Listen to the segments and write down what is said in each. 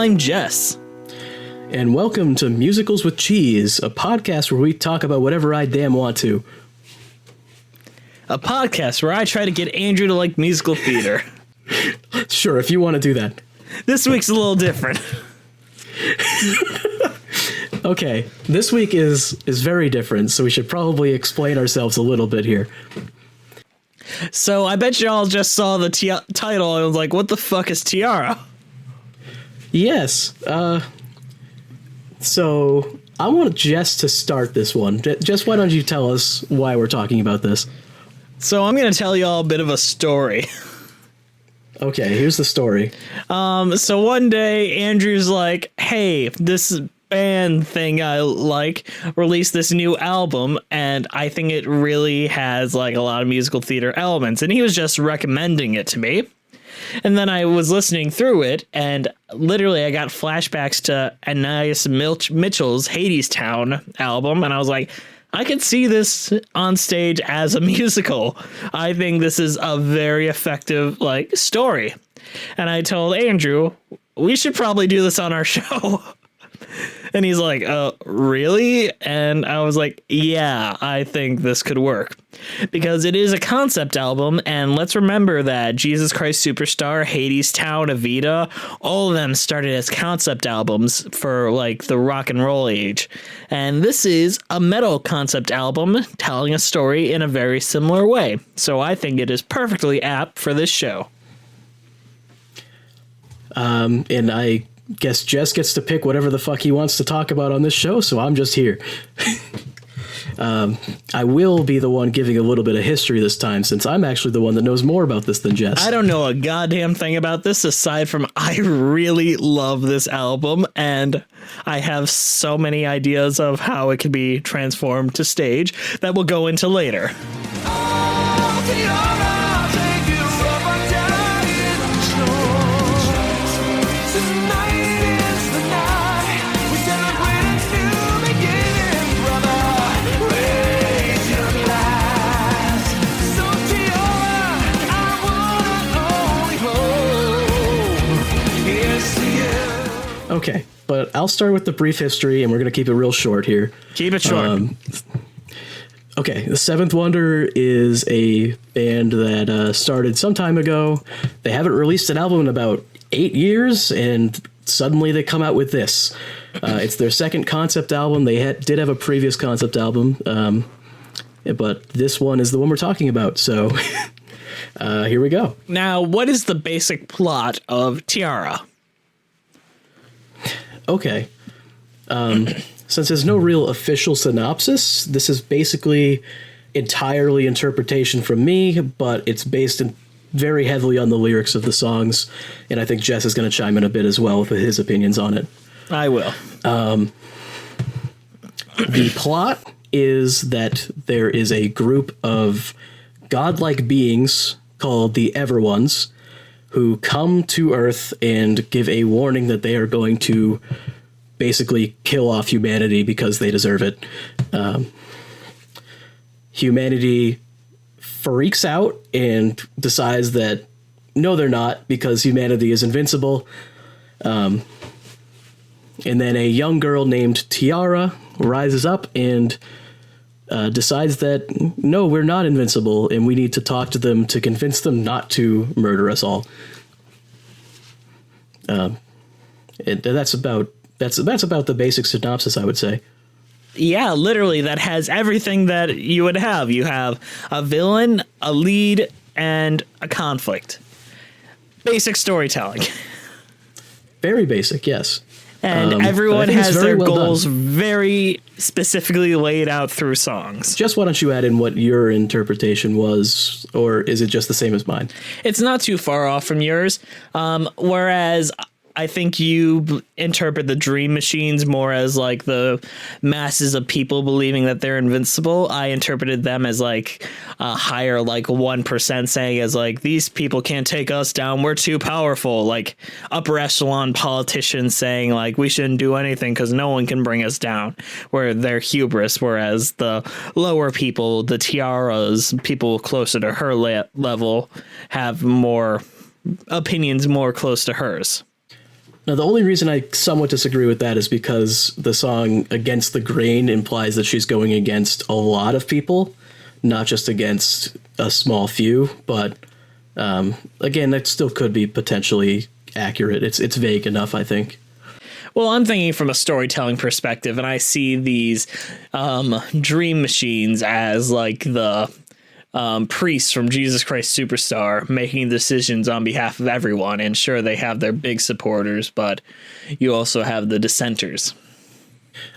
I'm Jess. And welcome to Musicals with Cheese, a podcast where we talk about whatever I damn want to. A podcast where I try to get Andrew to like musical theater. Sure, if you want to do that. This week's a little different. Okay, this week is very different, so we should probably explain ourselves a little bit here. So I bet you all just saw the title and was like, what the fuck is Tiara? Yes, so I want Jess to start this one. Jess, why don't you tell us why we're talking about this? So I'm going to tell you all a bit of a story. Okay, here's the story. So one day Andrew's like, hey, this band thing I like released this new album and I think it really has like a lot of musical theater elements, and he was just recommending it to me. And then I was listening through it, and literally I got flashbacks to Anais Mitchell's Hadestown album, and I was like, I could see this on stage as a musical. I think this is a very effective like story. And I told Andrew, we should probably do this on our show. And he's like, really? And I was like, yeah, I think this could work. Because it is a concept album, and let's remember that Jesus Christ Superstar, Hadestown, Evita, all of them started as concept albums for, like, the rock and roll age. And this is a metal concept album telling a story in a very similar way. So I think it is perfectly apt for this show. And I guess Jess gets to pick whatever the fuck he wants to talk about on this show, so I'm just here. I will be the one giving a little bit of history this time, since I'm actually the one that knows more about this than Jess. I don't know a goddamn thing about this aside from I really love this album, and I have so many ideas of how it could be transformed to stage that we'll go into later. Okay, but I'll start with the brief history, and we're going to keep it real short here. Keep it short. Okay, the Seventh Wonder is a band that started some time ago. They haven't released an album in about 8 years, and suddenly they come out with this. It's their second concept album. They did have a previous concept album, but this one is the one we're talking about, so here we go. Now, what is the basic plot of Tiara? Okay. Since there's no real official synopsis, this is basically entirely interpretation from me, but it's based very heavily on the lyrics of the songs, and I think Jess is going to chime in a bit as well with his opinions on it. I will. The plot is that there is a group of godlike beings called the Everones who come to Earth and give a warning that they are going to basically kill off humanity because they deserve it. Humanity freaks out and decides that no, they're not, because humanity is invincible. And then a young girl named Tiara rises up and decides that no, we're not invincible, and we need to talk to them to convince them not to murder us all. That's about the basic synopsis, I would say. Yeah, literally, that has everything that you would have. You have a villain, a lead, and a conflict. Basic storytelling. Very basic, yes. And everyone has their goals done. Very specifically laid out through songs. Just why don't you add in what your interpretation was, or is it just the same as mine? It's not too far off from yours. Whereas I think you interpret the dream machines more as like the masses of people believing that they're invincible. I interpreted them as like a higher, like 1% saying as like, these people can't take us down, we're too powerful. Like upper echelon politicians saying like, we shouldn't do anything because no one can bring us down, where they're hubris. Whereas the lower people, the Tiaras, people closer to her level, have more opinions more close to hers. Now, the only reason I somewhat disagree with that is because the song Against the Grain implies that she's going against a lot of people, not just against a small few. But again, that still could be potentially accurate. It's vague enough, I think. Well, I'm thinking from a storytelling perspective, and I see these dream machines as like the priests from Jesus Christ Superstar making decisions on behalf of everyone. And sure, they have their big supporters, but you also have the dissenters.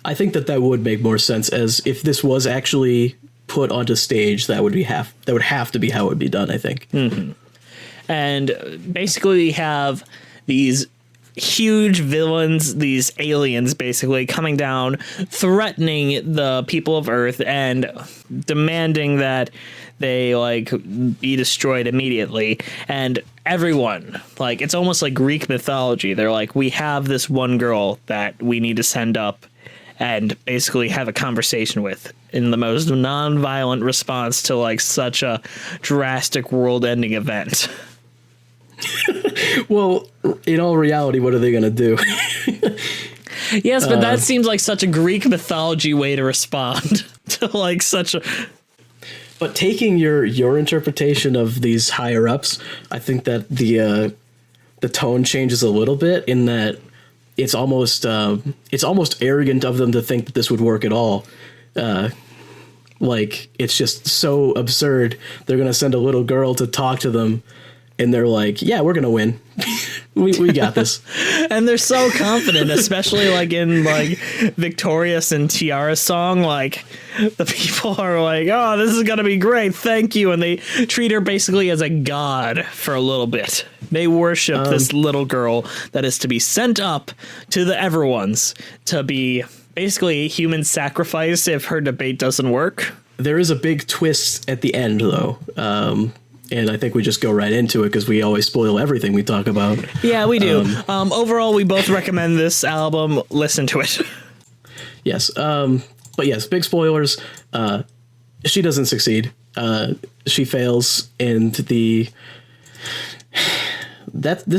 I think that would make more sense, as if this was actually put onto stage, that would have to be how it would be done, I think. Mm-hmm. And basically we have these huge villains, these aliens basically coming down, threatening the people of Earth and demanding that they like be destroyed immediately. And everyone, like, it's almost like Greek mythology. They're like, we have this one girl that we need to send up and basically have a conversation with in the most non-violent response to like such a drastic world-ending event. Well, in all reality, what are they going to do? Yes, but that seems like such a Greek mythology way to respond to like such a... But taking your interpretation of these higher ups, I think that the tone changes a little bit, in that it's almost arrogant of them to think that this would work at all. Like, it's just so absurd. They're going to send a little girl to talk to them, and they're like, yeah, we're going to win. we got this. And they're so confident, especially like in like Victorious and Tiara's song. Like, the people are like, oh, this is going to be great. Thank you. And they treat her basically as a god for a little bit. They worship this little girl that is to be sent up to the Everones to be basically a human sacrifice if her debate doesn't work. There is a big twist at the end, though. And I think we just go right into it because we always spoil everything we talk about. Yeah, we do. Overall, we both recommend this album. Listen to it. Yes. But yes, big spoilers. She doesn't succeed. She fails. And this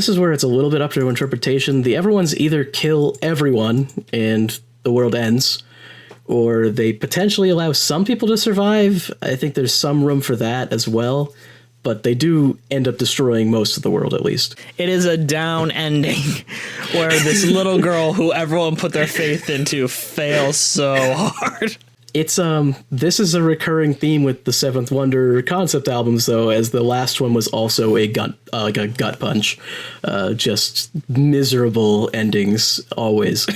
is where it's a little bit up to interpretation. The Everones either kill everyone and the world ends, or they potentially allow some people to survive. I think there's some room for that as well. But they do end up destroying most of the world, at least. It is a down ending where this little girl who everyone put their faith into fails so hard. It's this is a recurring theme with the Seventh Wonder concept albums, though, as the last one was also a gut punch. Just miserable endings always.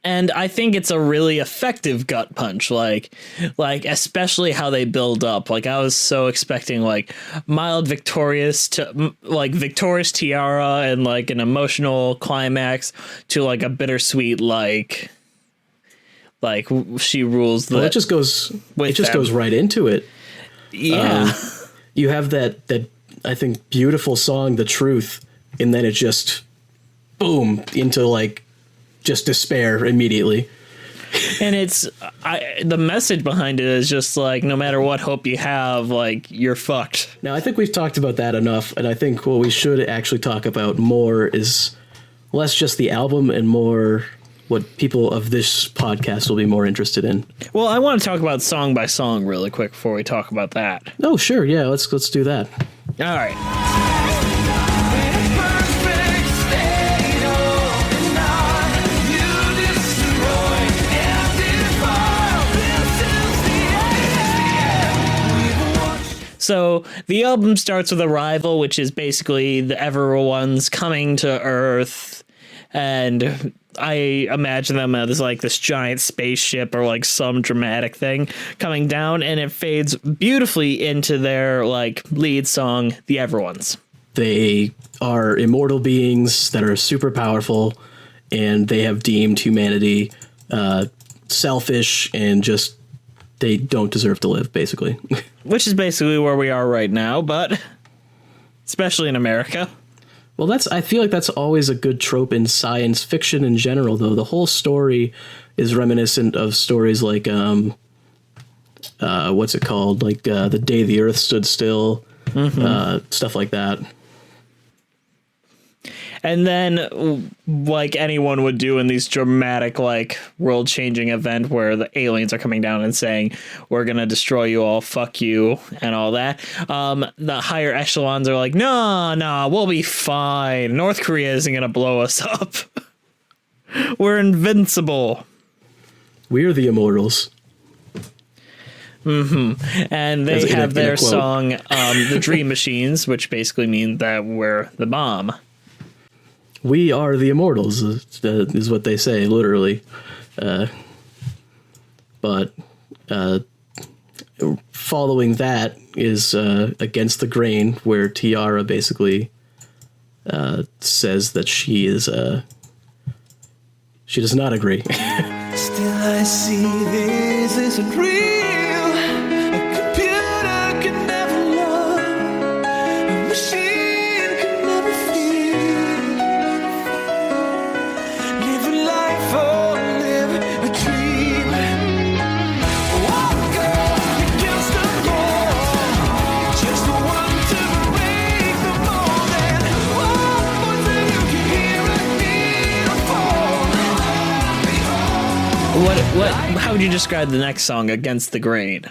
And I think it's a really effective gut punch, like especially how they build up. Like, I was so expecting like mild victorious to like victorious Tiara and like an emotional climax to like a bittersweet like she rules. Well, it just goes right into it. Yeah, you have that I think beautiful song, "The Truth," and then it just boom into like just despair immediately. And it's the message behind it is just like, no matter what hope you have, like, you're fucked. Now, I think we've talked about that enough, and I think what we should actually talk about more is less just the album and more what people of this podcast will be more interested in. Well, I want to talk about song by song really quick before we talk about that. Oh, sure. Yeah, let's do that. All right. So the album starts with Arrival, which is basically the Everones coming to Earth, and I imagine them as like this giant spaceship or like some dramatic thing coming down, and it fades beautifully into their like lead song, The Everones. They are immortal beings that are super powerful, and they have deemed humanity selfish and just they don't deserve to live, basically. Which is basically where we are right now, but especially in America. Well, I feel like that's always a good trope in science fiction in general, though. The whole story is reminiscent of stories like, what's it called? Like The Day the Earth Stood Still, stuff like that. And then, like anyone would do in these dramatic, like, world-changing event where the aliens are coming down and saying, we're gonna destroy you all, fuck you, and all that, the higher echelons are like, no, we'll be fine. North Korea isn't gonna blow us up. We're invincible. We're the immortals. And they have their song, The Dream Machines, which basically means that we're the bomb. We are the immortals, is what they say, literally. But following that is Against the Grain, where Tiara basically says that she does not agree. Still I see this isn't real. A computer can never love. A machine can never feel. Live a life or live a dream. Walk against the wall. Just the one to break the mold. And one more thing you can hear a needle fall. How would you describe the next song, Against the Grain?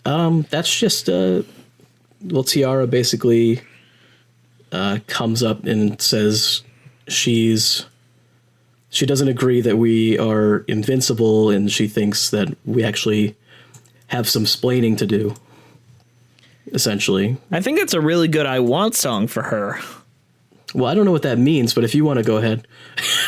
That's just Tiara basically comes up and says she doesn't agree that we are invincible, and she thinks that we actually have some splaining to do, essentially. I think it's a really good I Want song for her. Well, I don't know what that means, but if you want to go ahead.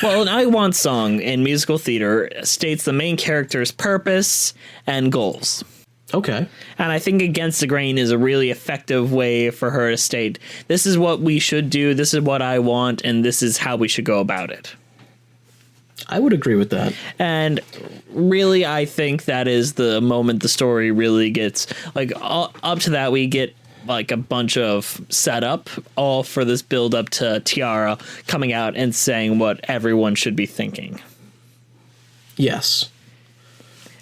Well, an I Want song in musical theater states the main character's purpose and goals. Okay. And I think Against the Grain is a really effective way for her to state, this is what we should do, this is what I want, and this is how we should go about it. I would agree with that. And really, I think that is the moment the story really gets, like, up to that, we get like a bunch of setup, all for this build up to Tiara coming out and saying what everyone should be thinking. Yes.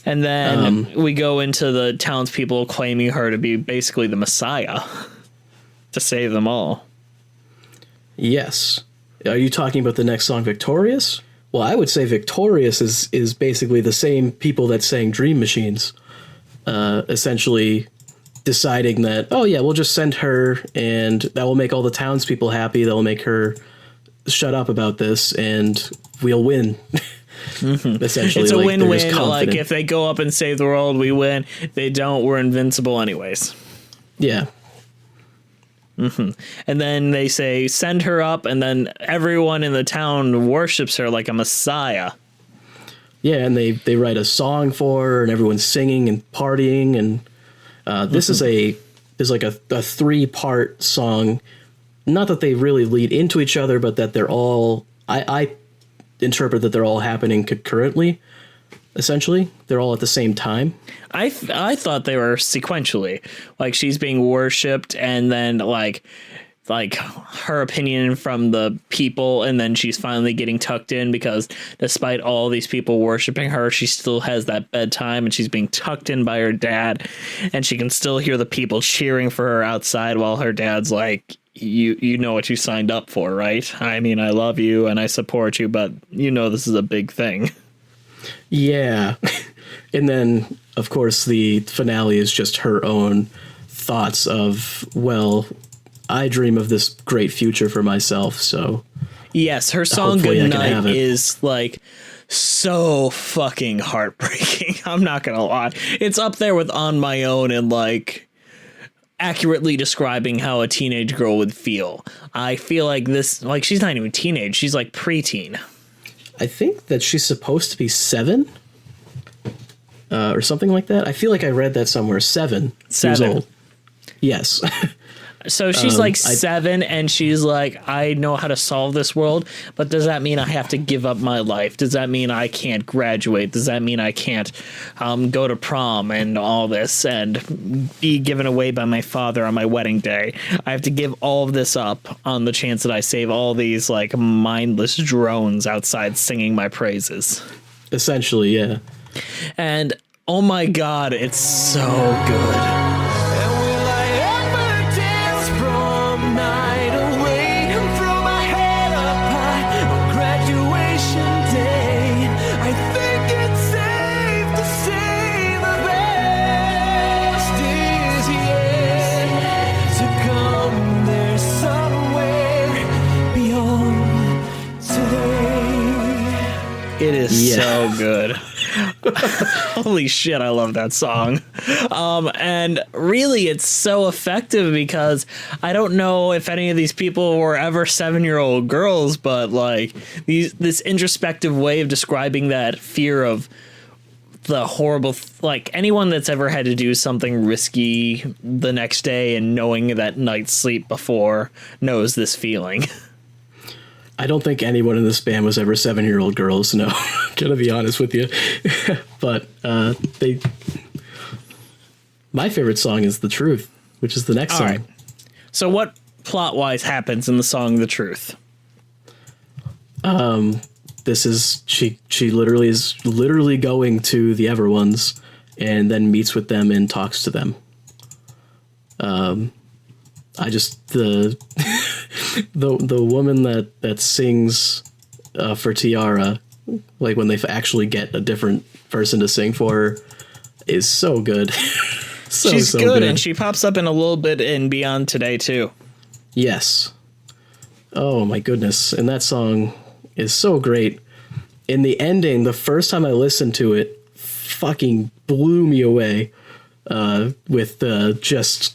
And then we go into the townspeople claiming her to be basically the Messiah to save them all. Yes. Are you talking about the next song, Victorious? Well, I would say Victorious is basically the same people that sang Dream Machines, essentially deciding that, oh yeah, we'll just send her and that will make all the townspeople happy. That will make her shut up about this and we'll win. Essentially, it's a like, win-win. Like, if they go up and save the world, we win. If they don't, we're invincible anyways. Yeah. And then they say, send her up, and then everyone in the town worships her like a messiah. Yeah, and they write a song for her, and everyone's singing and partying, and this is like a 3-part song. Not that they really lead into each other, but that they're all, I interpret that they're all happening concurrently. Essentially, they're all at the same time. I thought they were sequentially, like she's being worshipped, and then like her opinion from the people, and then she's finally getting tucked in because despite all these people worshiping her, she still has that bedtime, and she's being tucked in by her dad, and she can still hear the people cheering for her outside while her dad's like, you know what you signed up for, right? I mean, I love you and I support you, but you know this is a big thing. Yeah. And then, of course, the finale is just her own thoughts of, well, I dream of this great future for myself, so... Yes, her song Good Night is, like, so fucking heartbreaking. I'm not gonna lie. It's up there with On My Own and, like, accurately describing how a teenage girl would feel. I feel like this... Like, she's not even teenage. She's, like, preteen. I think that she's supposed to be 7 or something like that. I feel like I read that somewhere. 7 years old. Yes. So she's like 7 and she's like, I know how to solve this world, but does that mean I have to give up my life? Does that mean I can't graduate? Does that mean I can't go to prom and all this and be given away by my father on my wedding day? I have to give all of this up on the chance that I save all these like mindless drones outside singing my praises. Essentially, yeah. And oh my God, it's so good. Will I ever dance from night away and throw my head is Yeah. so good. Holy shit, I love that song. And really, it's so effective because I don't know if any of these people were ever 7-year-old girls, but like this introspective way of describing that fear of the horrible, like anyone that's ever had to do something risky the next day and knowing that night's sleep before knows this feeling. I don't think anyone in this band was ever 7-year-old girls. No, gonna be honest with you. But my favorite song is "The Truth," which is the next All song. right. So what plot-wise happens in the song "The Truth"? This is she literally is going to the Everones and then meets with them and talks to them. I just the woman that sings for Tiara, like when they actually get a different person to sing for her, is so good. She's so good, and she pops up in a little bit in Beyond Today too. Yes. Oh my goodness, and that song is so great. In the ending, the first time I listened to it, fucking blew me away. With just.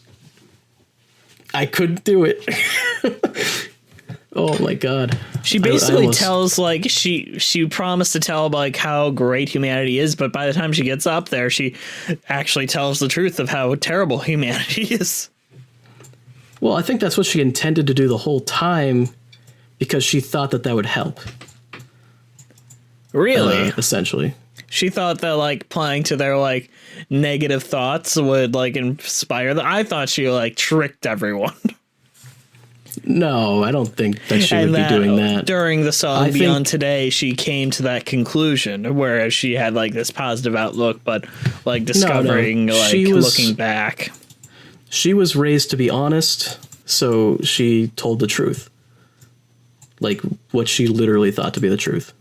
I couldn't do it. Oh my god. She basically tells like she promised to tell like how great humanity is, but by the time she gets up there, she actually tells the truth of how terrible humanity is. Well, I think that's what she intended to do the whole time because she thought that would help. Really? Essentially. She thought that like playing to their like negative thoughts would like inspire them. I thought she like tricked everyone. No, I don't think that she would be doing that. During the song Beyond Today, she came to that conclusion, whereas she had like this positive outlook, but like discovering like looking back. She was raised to be honest, so she told the truth. Like what she literally thought to be the truth.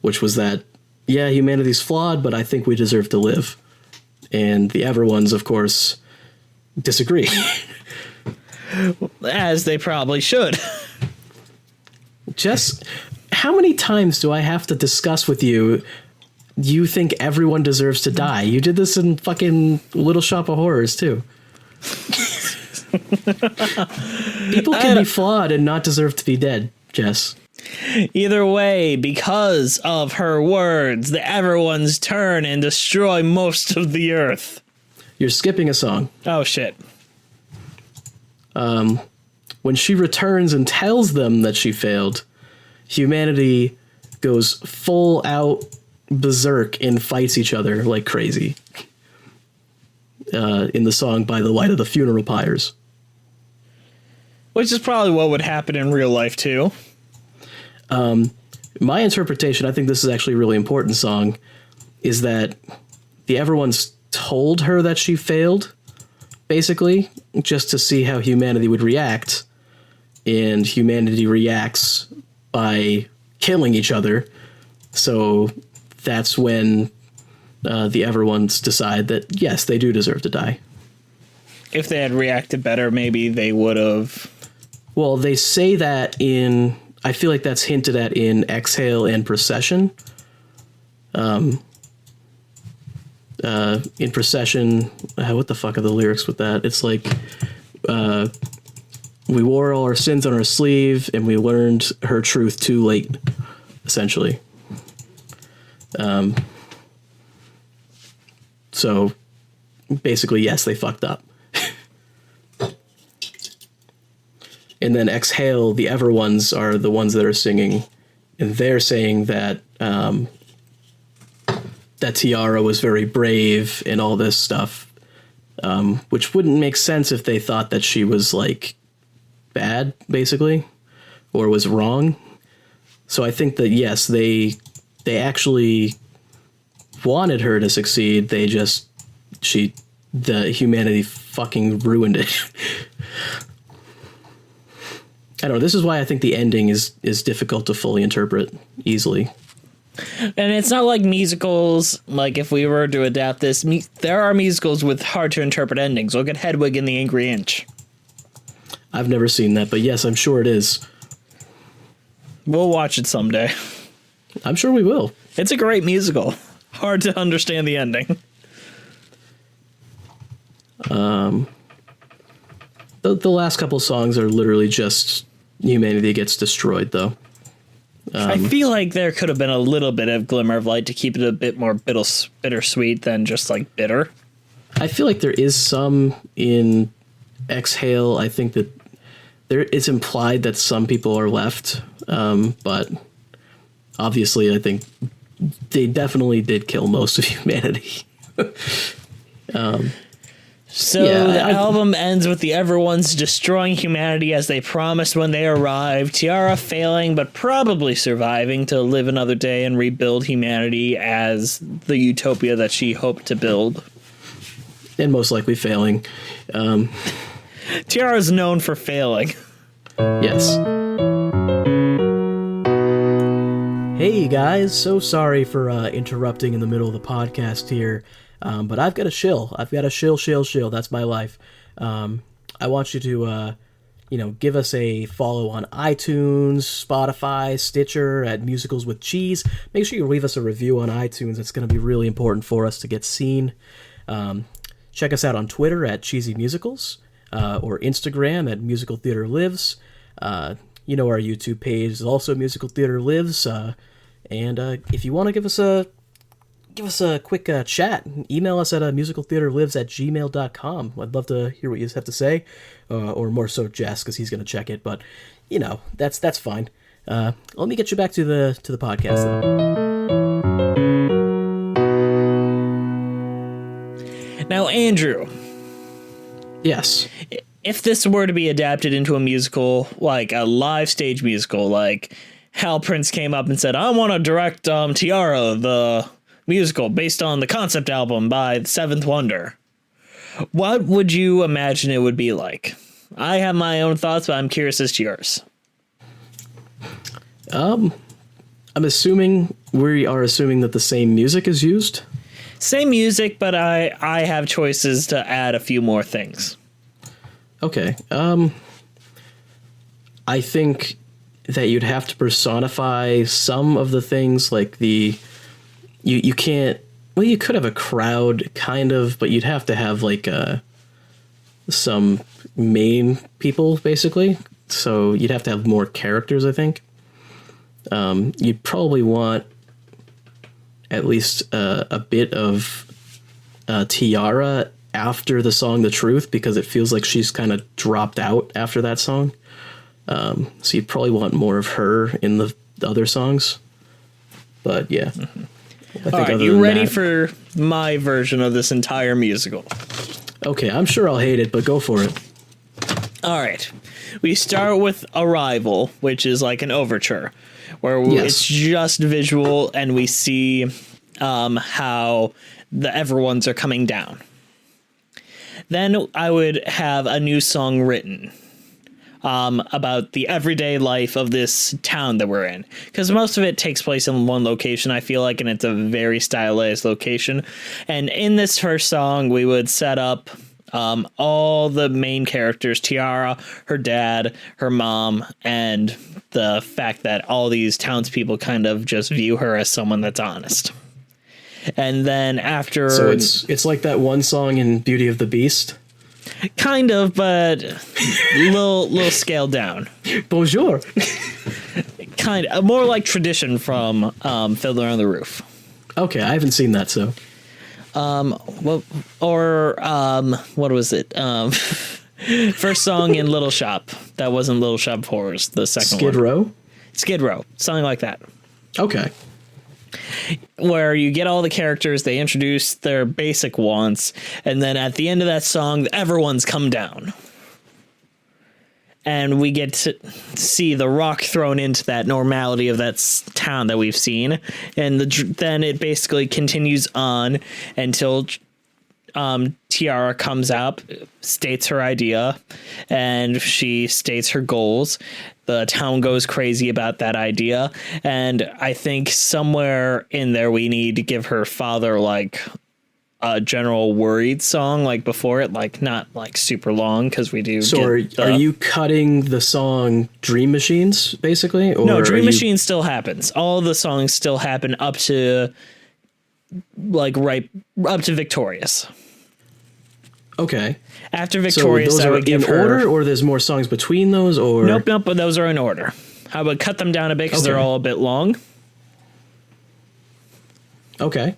Which was that, yeah, humanity's flawed, but I think we deserve to live. And the Everones, of course, disagree. As they probably should. Jess, how many times do I have to discuss with you, you think everyone deserves to die? You did this in fucking Little Shop of Horrors, too. People can be flawed and not deserve to be dead, Jess. Either way, because of her words, the Everones turn and destroy most of the Earth. You're skipping a song. Oh, shit. When she returns and tells them that she failed, humanity goes full out berserk and fights each other like crazy. In the song By the Light of the Funeral Pyres. Which is probably what would happen in real life, too. My interpretation, I think this is actually a really important song, is that the Everones told her that she failed, basically, just to see how humanity would react. And humanity reacts by killing each other. So that's when the Everones decide that, yes, they do deserve to die. If they had reacted better, maybe they would have. Well, they say that in... I feel like that's hinted at in Exhale and Procession. In Procession, what the fuck are the lyrics with that? It's like, we wore all our sins on our sleeve and we learned her truth too late, essentially. So basically, yes, they fucked up. And then Exhale, the Everones are the ones that are singing, and they're saying that that Tiara was very brave and all this stuff, which wouldn't make sense if they thought that she was like bad, basically, or was wrong. So I think that yes, they actually wanted her to succeed. The humanity fucking ruined it. I don't know. This is why I think the ending is difficult to fully interpret easily. And it's not like musicals, like if we were to adapt this, there are musicals with hard to interpret endings. Look at Hedwig and the Angry Inch. I've never seen that, but yes, I'm sure it is. We'll watch it someday. I'm sure we will. It's a great musical. Hard to understand the ending. The last couple songs are literally just humanity gets destroyed, though. I feel like there could have been a little bit of glimmer of light to keep it a bit more bittersweet than just like bitter. I feel like there is some in Exhale. I think that it's implied that some people are left, but obviously I think they definitely did kill most of humanity. So the album ends with the Everones destroying humanity as they promised when they arrived, Tiara failing but probably surviving to live another day and rebuild humanity as the utopia that she hoped to build. And most likely failing. Tiara is known for failing. Yes. Hey guys, so sorry for interrupting in the middle of the podcast here. But I've got a shill. I've got a shill. That's my life. I want you to, give us a follow on iTunes, Spotify, Stitcher, at Musicals with Cheese. Make sure you leave us a review on iTunes. It's going to be really important for us to get seen. Check us out on Twitter at Cheesy Musicals, or Instagram at Musical Theater Lives. Our YouTube page is also Musical Theater Lives. And if you want to give us a quick chat, email us at musicaltheaterlives@gmail.com. I'd love to hear what you have to say, or more so Jess, because he's going to check it. But that's fine. Let me get you back to the podcast though. Now, Andrew. Yes. If this were to be adapted into a musical, like a live stage musical, like Hal Prince came up and said, "I want to direct Tiara, the musical based on the concept album by the Seventh Wonder," what would you imagine it would be like? I have my own thoughts, but I'm curious as to yours. I'm assuming we are assuming that the same music is used. Same music, but I have choices to add a few more things. Okay. I think that you'd have to personify some of the things, like you can't. Well, you could have a crowd, kind of, but you'd have to have like some main people, basically. So you'd have to have more characters, I think. You'd probably want at least a bit of Tiara after the song "The Truth," because it feels like she's kind of dropped out after that song. So you'd probably want more of her in the other songs. But yeah. Mm-hmm. All right, you ready for my version of this entire musical? Okay, I'm sure I'll hate it, but go for it. All right. We start with Arrival, which is like an overture, where it's just visual, and we see how the Everones are coming down. Then I would have a new song written about the everyday life of this town that we're in, because most of it takes place in one location, I feel like, and it's a very stylized location. And in this first song, we would set up all the main characters: Tiara, her dad, her mom, and the fact that all these townspeople kind of just view her as someone that's honest. And then after, so it's like that one song in Beauty of the Beast. Kind of, but little scaled down. Bonjour. Kind of more like Tradition from Fiddler on the Roof. Okay, I haven't seen that, so. What was it? First song in Little Shop. That wasn't Little Shop of Horrors. The second Skid one. Row? Skid Row. Something like that. Okay. Where you get all the characters, they introduce their basic wants, and then at the end of that song, everyone's come down. And we get to see the rock thrown into that normality of that town that we've seen. And then it basically continues on until Tiara comes up, states her idea, and she states her goals. The town goes crazy about that idea, and I think somewhere in there we need to give her father like a general worried song like before it, like not like super long because we do. So are you cutting the song Dream Machines basically? Or No, Dream Machine still happens. All the songs still happen up to like right up to Victorious. Okay. After Victorious, so those I are would give in her order, or there's more songs between those, or nope, but those are in order. I would cut them down a bit because they're Okay. all a bit long. Okay.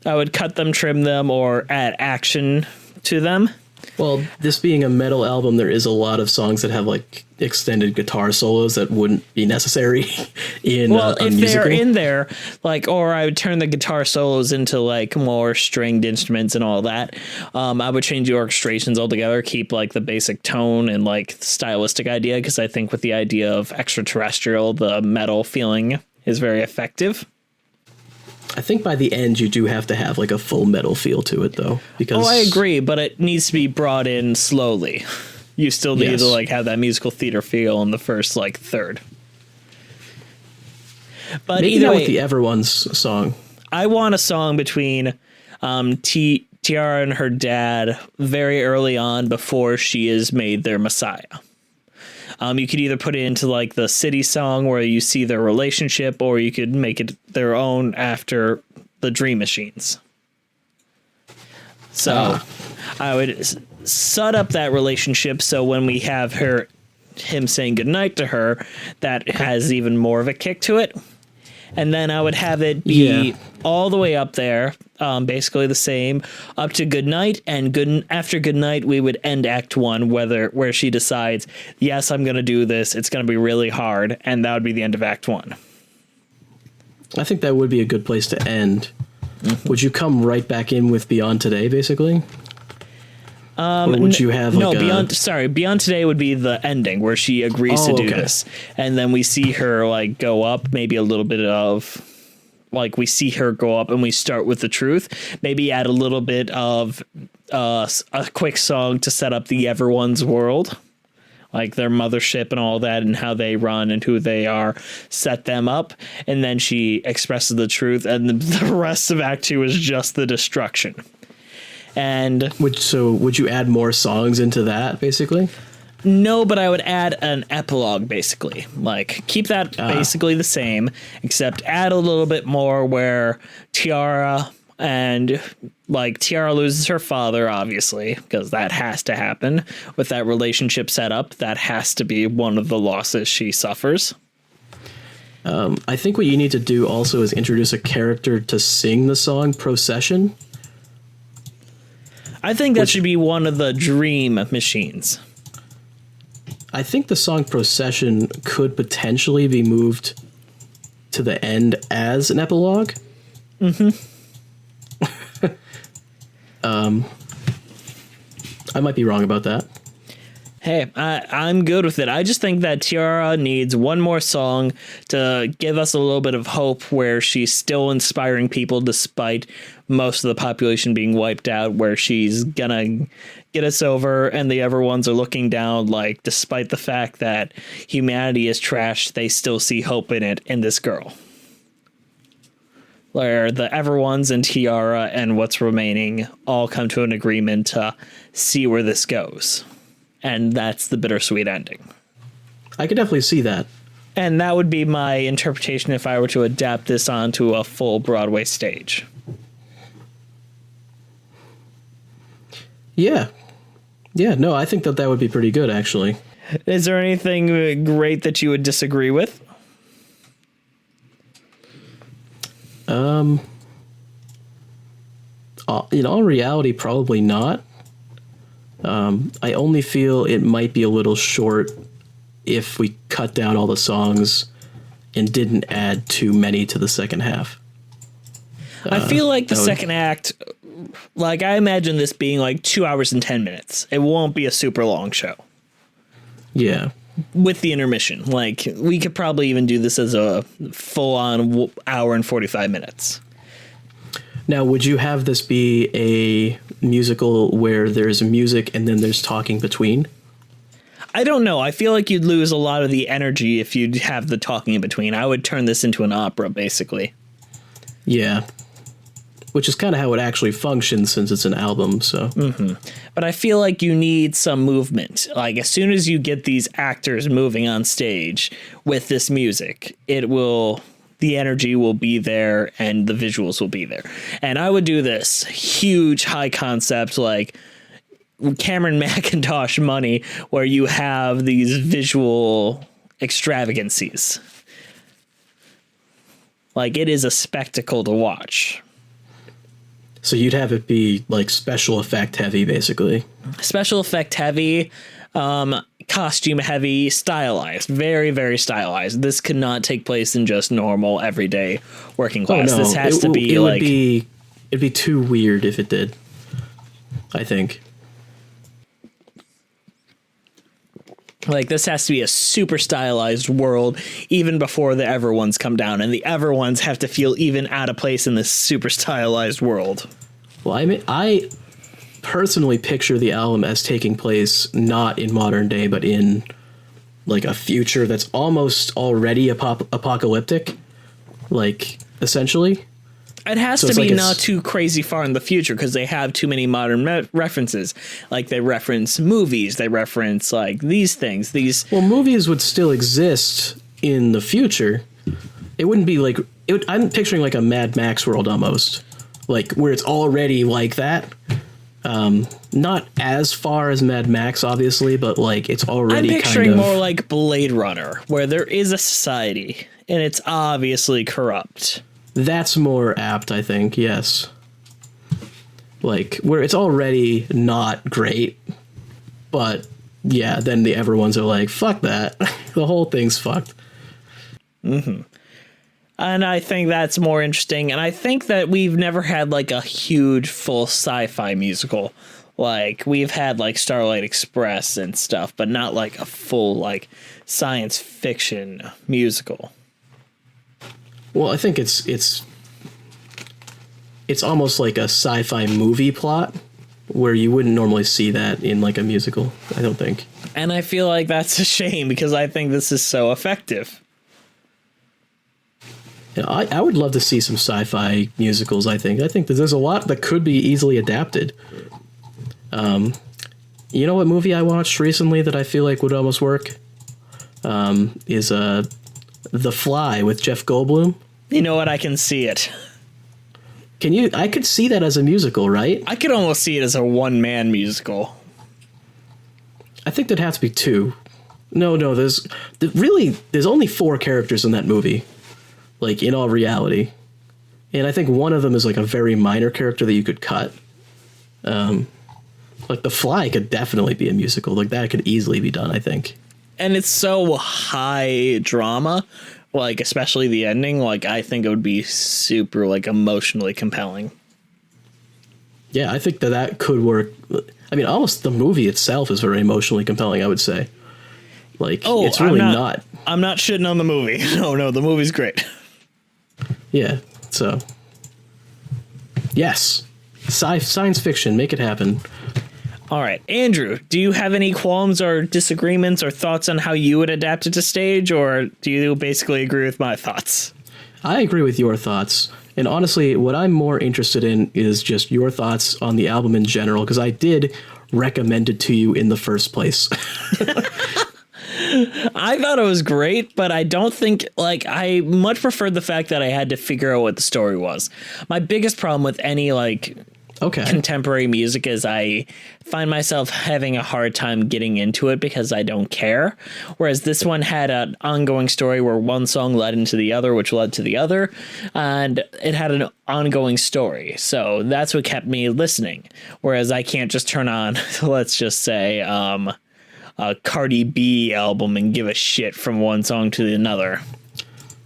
I would cut them, trim them, or add action to them. Well, this being a metal album, there is a lot of songs that have like extended guitar solos that wouldn't be necessary in Well, a if musical. they're in there, like, or I would turn the guitar solos into like more stringed instruments and all that. I would change the orchestrations altogether, keep like the basic tone and like stylistic idea, because I think with the idea of extraterrestrial, the metal feeling is very effective. I think by the end you do have to have like a full metal feel to it, though. Because Oh, I agree, but it needs to be brought in slowly. You still need Yes. to like have that musical theater feel in the first like third. But maybe either not way, with the Everone's song. I want a song between Tiara and her dad very early on before she is made their messiah. You could either put it into like the city song where you see their relationship, or you could make it their own after the Dream Machines. So I would set up that relationship so when we have him saying goodnight to her, that has even more of a kick to it. And then I would have it be Yeah. all the way up there, basically the same, up to Goodnight, and after Goodnight, we would end Act 1, where she decides, yes, I'm going to do this, it's going to be really hard, and that would be the end of Act 1. I think that would be a good place to end. Would you come right back in with Beyond Today, basically? Or would you have like Beyond Today would be the ending where she agrees to do okay. this, and then we see her like go up, maybe a little bit of like we see her go up, and we start with the truth. Maybe add a little bit of a quick song to set up the Everone's world, like their mothership and all that, and how they run and who they are. Set them up, and then she expresses the truth, and the rest of Act 2 is just the destruction. And would you add more songs into that, basically? no, but I would add an epilogue, basically. Like, keep that basically the same, except add a little bit more where Tiara loses her father, obviously, because that has to happen. With that relationship set up, that has to be one of the losses she suffers. I think what you need to do also is introduce a character to sing the song Procession. I think that should be one of the Dream Machines. I think the song Procession could potentially be moved to the end as an epilogue. I might be wrong about that. Hey, I'm good with it. I just think that Tiara needs one more song to give us a little bit of hope where she's still inspiring people despite most of the population being wiped out, where she's gonna get us over and the Everones are looking down, like, despite the fact that humanity is trash, they still see hope in it in this girl. Where the Everones and Tiara and what's remaining all come to an agreement to see where this goes. And that's the bittersweet ending. I could definitely see that. And that would be my interpretation if I were to adapt this onto a full Broadway stage. Yeah. Yeah, no, I think that would be pretty good, actually. Is there anything great that you would disagree with? In all reality, probably not. I only feel it might be a little short if we cut down all the songs and didn't add too many to the second half. I feel like the second act, like, I imagine this being like 2 hours and 10 minutes. It won't be a super long show. Yeah. With the intermission. Like, we could probably even do this as a full-on hour and 45 minutes. Now, would you have this be a musical where there's music and then there's talking between? I don't know. I feel like you'd lose a lot of the energy if you'd have the talking in between. I would turn this into an opera, basically. Yeah. which is kind of how it actually functions since it's an album. So, But I feel like you need some movement. Like as soon as you get these actors moving on stage with this music, the energy will be there and the visuals will be there. And I would do this huge high concept, like Cameron Macintosh money, where you have these visual extravagancies. Like it is a spectacle to watch. so you'd have it be like special effect heavy, basically. Special effect heavy, costume heavy, stylized, very, very stylized. This could not take place in just normal, everyday working class. This has to be like it'd be too weird if it did, I think. Like this has to be a super stylized world even before the Everones come down, and the Everones have to feel even out of place in this super stylized world. Well, I mean, I personally picture the album as taking place not in modern day, but in like a future that's almost already apocalyptic, like essentially. It has So to it's be like not too crazy far in the future because they have too many modern references. Like they reference movies, they reference like these things. Well, movies would still exist in the future. It wouldn't be like I'm picturing like a Mad Max world almost, like where it's already like that. Not as far as Mad Max, obviously, but like it's already. I'm picturing kind of more like Blade Runner, where there is a society and it's obviously corrupt. That's more apt, I think. Yes, like where it's already not great, but yeah, then the Everones are like, fuck that. The whole thing's fucked. And I think that's more interesting. And I think that we've never had like a huge full sci-fi musical. Like we've had like Starlight Express and stuff, but not like a full like science fiction musical. Well, I think it's almost like a sci-fi movie plot where you wouldn't normally see that in like a musical, I don't think. And I feel like that's a shame because I think this is so effective. Yeah, I would love to see some sci-fi musicals, I think. I think that there's a lot that could be easily adapted. You know what movie I watched recently that I feel like would almost work? Is The Fly with Jeff Goldblum. You know what? I can see it. Can you? I could see that as a musical, right? I could almost see it as a one-man musical. I think there'd have to be two. No, there's only 4 characters in that movie, like in all reality. And I think one of them is like a very minor character that you could cut. Like The Fly could definitely be a musical. Like that could easily be done, I think. And it's so high drama, like especially the ending. Like I think it would be super like emotionally compelling. Yeah, I think that could work. I mean, almost the movie itself is very emotionally compelling, I would say. Like, it's really not. I'm not shitting on the movie. No, the movie's great. Yeah, so. Yes. Science fiction, make it happen. All right, Andrew, do you have any qualms or disagreements or thoughts on how you would adapt it to stage, or do you basically agree with my thoughts? I agree with your thoughts. And honestly, what I'm more interested in is just your thoughts on the album in general, because I did recommend it to you in the first place. I thought it was great, but I don't think, like, I much preferred the fact that I had to figure out what the story was. My biggest problem with any, like, contemporary music is I find myself having a hard time getting into it because I don't care. Whereas this one had an ongoing story where one song led into the other, which led to the other, and it had an ongoing story. So that's what kept me listening. Whereas I can't just turn on, let's just say, a Cardi B album and give a shit from one song to another.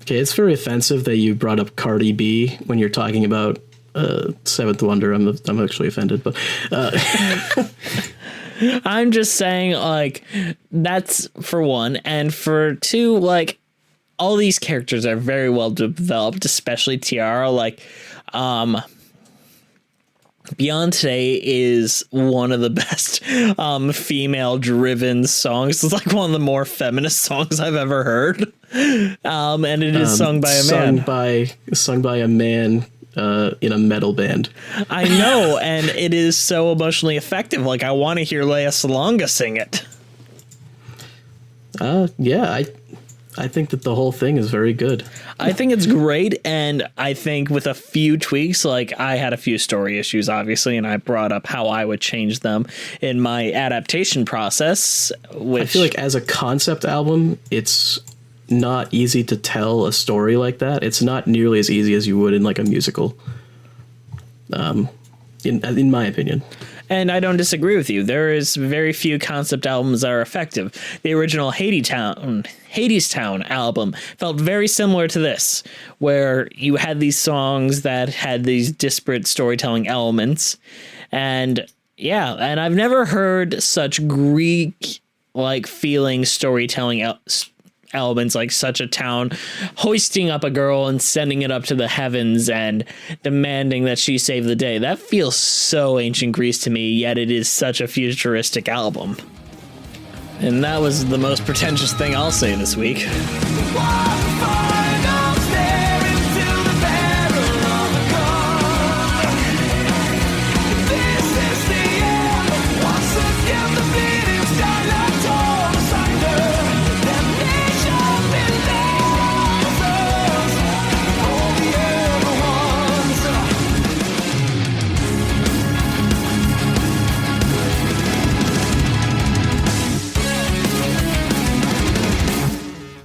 Okay, it's very offensive that you brought up Cardi B when you're talking about Seventh Wonder. I'm actually offended, but I'm just saying, like, that's for one, and for two, like, all these characters are very well developed, especially Tiara. Like, Beyond Today is one of the best female driven songs. It's like one of the more feminist songs I've ever heard. And it is sung by a man. Sung by a man in a metal band. I know, and it is so emotionally effective. Like, I want to hear Lea Salonga sing it. Yeah, I think that the whole thing is very good. I think it's great, and I think with a few tweaks, like I had a few story issues, obviously, and I brought up how I would change them in my adaptation process. Which I feel like as a concept album, it's not easy to tell a story like that. It's not nearly as easy as you would in like a musical. In my opinion. And I don't disagree with you. There is very few concept albums that are effective. The original Hadestown album felt very similar to this, where you had these songs that had these disparate storytelling elements. And yeah, and I've never heard such Greek-like feeling storytelling elements, like such a town hoisting up a girl and sending it up to the heavens and demanding that she save the day. That feels so ancient Greece to me, yet it is such a futuristic album. And that was the most pretentious thing I'll say this week.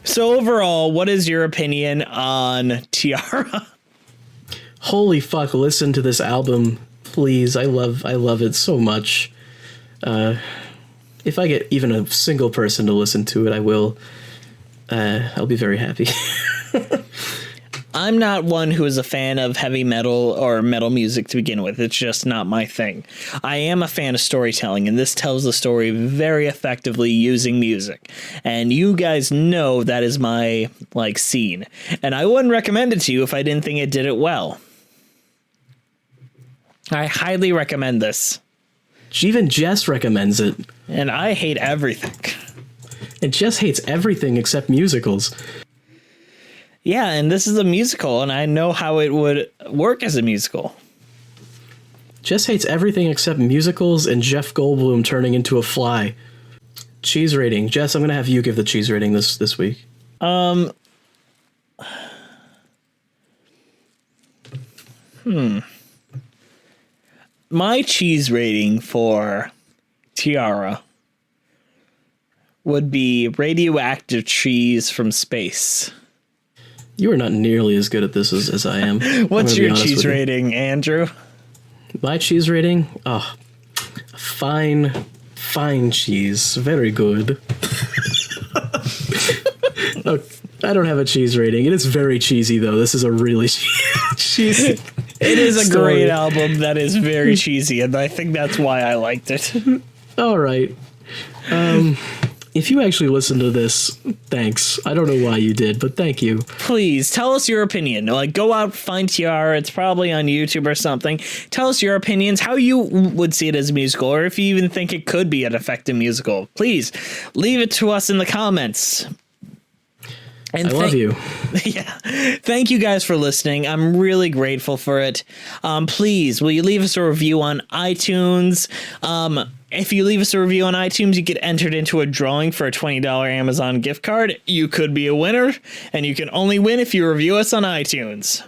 So overall, what is your opinion on Tiara? Holy fuck, listen to this album, please. I love it so much. If I get even a single person to listen to it, I will. I'll be very happy. I'm not one who is a fan of heavy metal or metal music to begin with. It's just not my thing. I am a fan of storytelling, and this tells the story very effectively using music. And you guys know that is my scene. And I wouldn't recommend it to you if I didn't think it did it well. I highly recommend this. Even Jess recommends it. And I hate everything. And Jess hates everything except musicals. Yeah, and this is a musical, and I know how it would work as a musical. Jess hates everything except musicals and Jeff Goldblum turning into a fly. Cheese rating. Jess, I'm going to have you give the cheese rating this week. My cheese rating for Tiara would be radioactive cheese from space. You are not nearly as good at this as I am. What's your cheese rating, Andrew? My cheese rating? Oh, fine cheese. Very good. Okay, I don't have a cheese rating. It is very cheesy, though. This is a really cheesy. It is a great album that is very cheesy, and I think that's why I liked it. All right. If you actually listen to this, thanks. I don't know why you did, but thank you. Please tell us your opinion. Go out, find Tiara. It's probably on YouTube or something. Tell us your opinions, how you would see it as a musical, or if you even think it could be an effective musical. Please leave it to us in the comments. And I love you. Yeah. Thank you guys for listening. I'm really grateful for it. Please, will you leave us a review on iTunes? If you leave us a review on iTunes, you get entered into a drawing for a $20 Amazon gift card. You could be a winner, and you can only win if you review us on iTunes.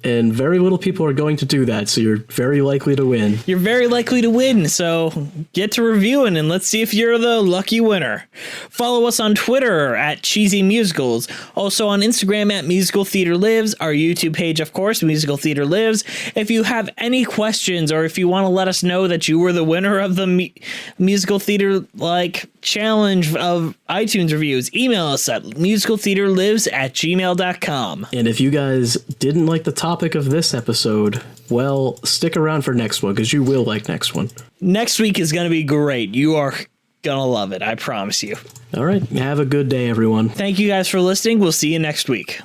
And very little people are going to do that, so you're very likely to win. You're very likely to win, so get to reviewing and let's see if you're the lucky winner. Follow us on Twitter at Cheesy Musicals, also on Instagram at Musical Theater Lives, our YouTube page, of course, Musical Theater Lives. If you have any questions or if you want to let us know that you were the winner of the Musical Theater challenge of iTunes reviews, email us at musicaltheaterlives@gmail.com. And if you guys didn't like the topic of this episode, well, stick around for next one, because you will like next one. Next week is going to be great. You are going to love it. I promise you. All right. Have a good day, everyone. Thank you guys for listening. We'll see you next week.